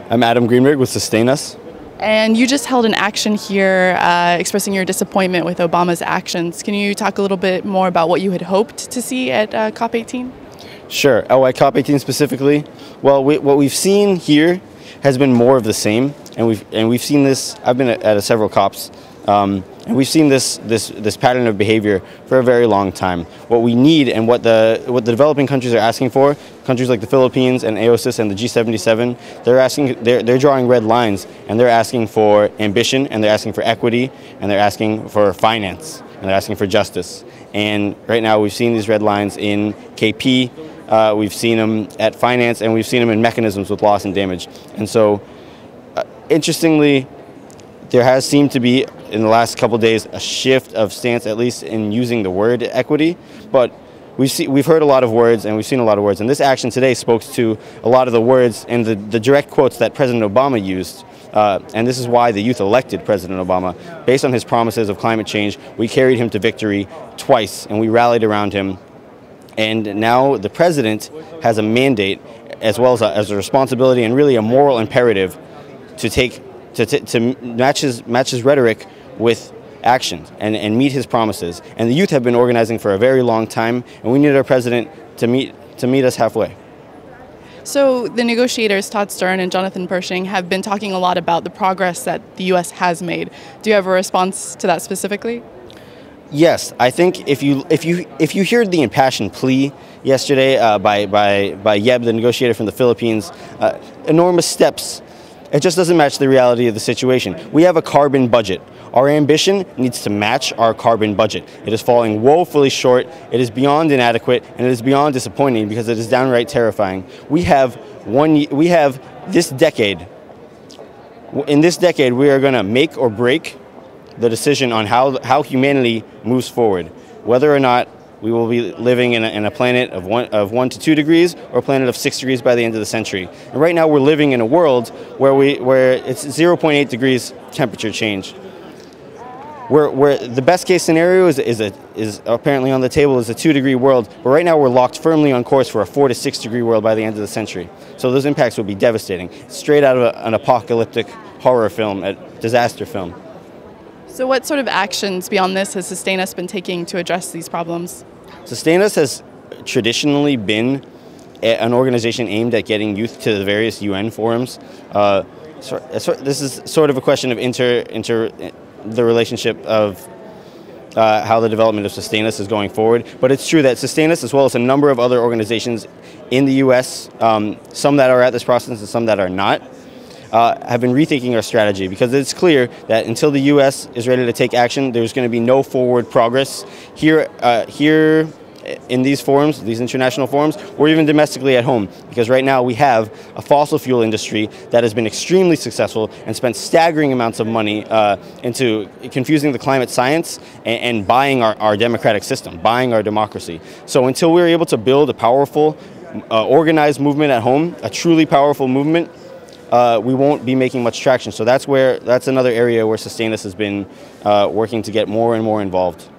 I'm Adam Greenberg with Sustain Us. And you just held an action here expressing your disappointment with Obama's actions. Can you talk a little bit more about what you had hoped to see at COP18? Sure. Oh, at COP18 specifically? Well, what we've seen here has been more of the same, and we've seen this. I've been at several COPs, and we've seen this pattern of behavior for a very long time. What we need and what the developing countries are asking for, countries like the Philippines and AOSIS and the G77, they're drawing red lines, and they're asking for ambition, and they're asking for equity, and they're asking for finance, and they're asking for justice. And right now we've seen these red lines in KP, we've seen them at finance, and we've seen them in mechanisms with loss and damage. And so, interestingly, there has seemed to be, in the last couple of days, a shift of stance, at least in using the word equity. But we've heard a lot of words, and we've seen a lot of words. And this action today spoke to a lot of the words and the direct quotes that President Obama used. And this is why the youth elected President Obama. Based on his promises of climate change, we carried him to victory twice, and we rallied around him. And now the president has a mandate, as well as a responsibility and really a moral imperative to match his rhetoric with actions and meet his promises. And the youth have been organizing for a very long time, and we need our president to meet us halfway. So the negotiators, Todd Stern and Jonathan Pershing, have been talking a lot about the progress that the U.S. has made. Do you have a response to that specifically? Yes, I think if you heard the impassioned plea yesterday by Yeb, the negotiator from the Philippines, enormous steps. It just doesn't match the reality of the situation. We have a carbon budget. Our ambition needs to match our carbon budget. It is falling woefully short. It is beyond inadequate, and it is beyond disappointing because it is downright terrifying. We have this decade. In this decade, we are going to make or break the decision on how humanity moves forward, whether or not we will be living in a planet of 1 to 2 degrees or a planet of 6 degrees by the end of the century. And right now we're living in a world where it's 0.8 degrees temperature change. Where the best case scenario is apparently on the table is a 2-degree world, but right now we're locked firmly on course for a 4 to 6 degree world by the end of the century. So those impacts will be devastating, straight out of an apocalyptic horror film, a disaster film. So what sort of actions beyond this has Sustain Us been taking to address these problems? Sustain Us has traditionally been an organization aimed at getting youth to the various UN forums. This is sort of a question of the relationship of how the development of Sustain Us is going forward. But it's true that Sustain Us, as well as a number of other organizations in the U.S., some that are at this process and some that are not, have been rethinking our strategy, because it's clear that until the U.S. is ready to take action, there's going to be no forward progress here in these forums, these international forums, or even domestically at home. Because right now we have a fossil fuel industry that has been extremely successful and spent staggering amounts of money into confusing the climate science and buying our democratic system, buying our democracy. So until we're able to build a powerful, organized movement at home, a truly powerful movement, we won't be making much traction. So that's another area where Sustain Us has been working to get more and more involved.